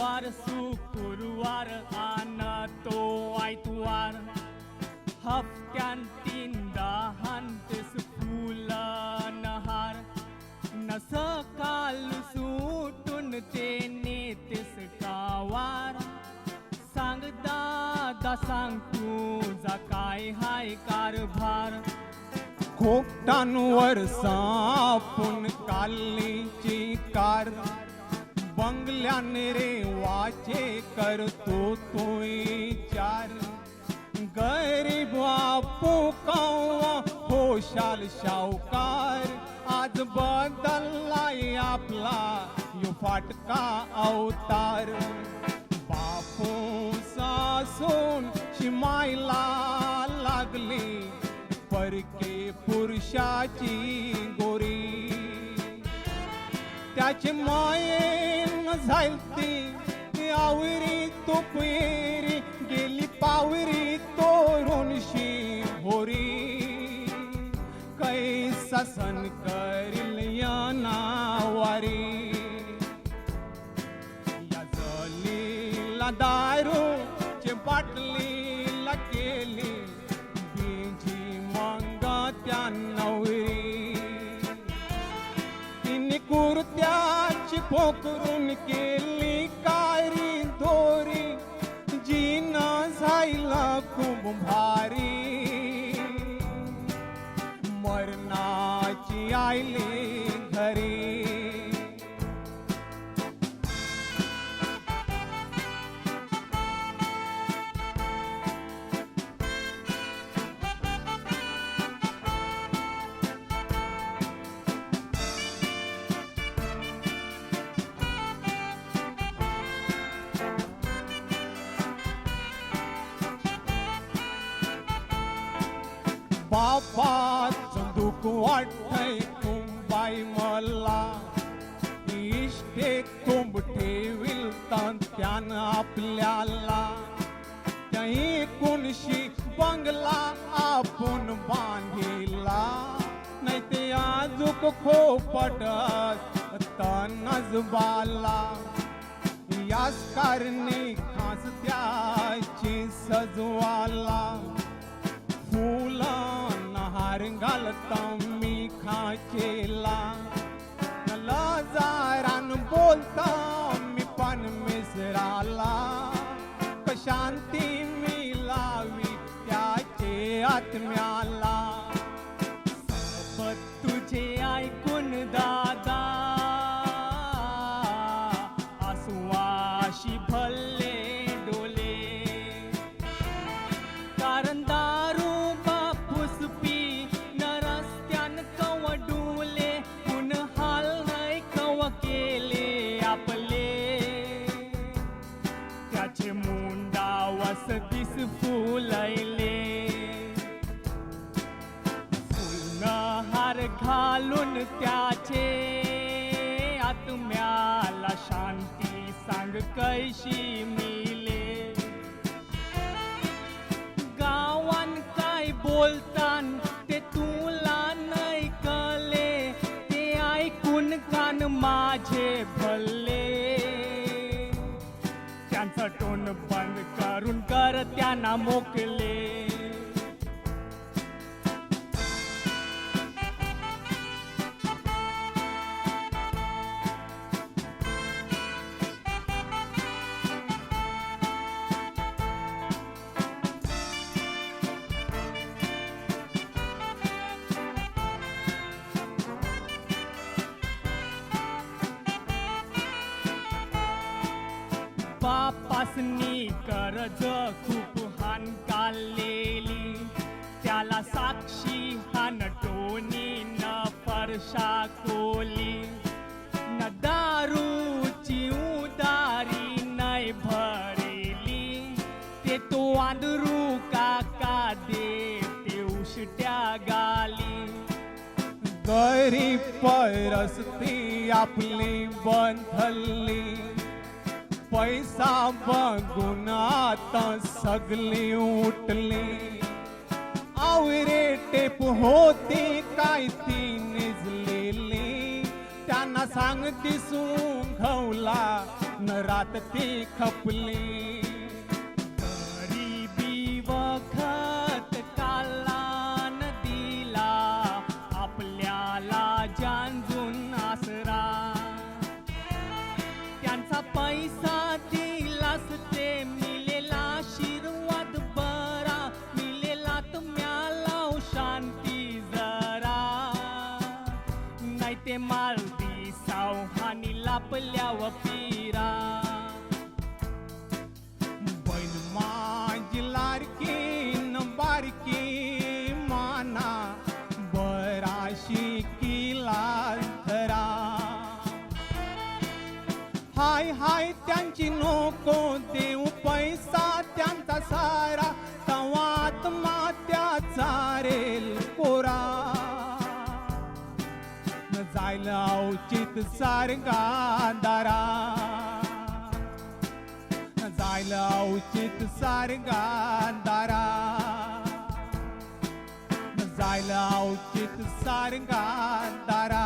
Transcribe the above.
बुधवार शुक्रवार आणतो आयतवार हफ्त्यान तीनदा हानतेस फुलं नहार न सकाळ सुटून ते नेतेस गावार सांग दादा सांग तुझा काय हाय कारभार खोकटांवर सापून कालीची कार बंगल्याने रे वाचे करतो तोय चार गरीब बापू कवा होशाल शावकार आज बदललाय आपला यो फाटका अवतार बापू सासून शिमायला लागली परके पुरुषाची गोरी त्याची मायेन झालती आवरी तुपरी गेली पावरी तोरणशी भोरी कैसा सन करील या नावारी या जलीला दारूची बाटलीला केली बीजी मग त्या नवरी तिने कुर्त्याची पोकरून केली कारी दोरी जीना जायला खूप भारी मरणाची आईली घरी बापाचं दुःख वाटतंय कुंबाई मला इष्टे कुंभ ठेवील त्यानं आपल्याला त्याही कोणशी बंगला आपण बांधिला नाही ते आजूक खोपट तनज बाला याच कारणे खास त्याची सजवाला फुलं नहार घालता मी खाचेला लजारान बोलता मी पण मिसराला शांती मी लावी त्याचे आत्म्याला सबत तुझे ऐकून दादा आसुवाशी भल्ले डोले कारण दारू बापूस पी न रस्त्यान कव डुले कुण हाल नाही कव केले आपले त्याचे मुंडा वसतीस फुलैले फुलहार घालून त्याचे आत्म्याला शांती सांग कैशी मिले गावान काय बोलतान ते तुला नाही कळे ते ऐकून कान माझे भल्ले त्यांचं टोन बंद करून कर त्यांना मोकले बापासनी कर्ज खूप हान काढलेली त्याला साक्षी हान टोनी न परशा कोली न दारूची उदारी नाही भरेली ते तो आंधरू काका दे ते उष्ट्या गाली गरीब परस्ती आपली बंधली पैसा बघून आता सगळी उठली आवरे टेप होती काय ती निजलेली त्यांना सांग दिसून घवला न रात ती खपली गरीबी वखत काला नदीला आपल्याला जानजून आसरा त्यांचा पैसा दिलास ते मिलेला आशीर्वाद बरा मिलेला तुम्हाला शांती जरा नाही ते मालदी सावहानी लापल्याव पीरा बैल माझी लारकी न बारकी माना बराशी किला धरा हाय हाय त्यांची नको देऊ पैसा त्यांचा सारा तवात मात्याचा रेल कोरा न जायला औचित सारंगा दारा न जायला औचित सारंगा दारा न जायला औचित सारंगा दारा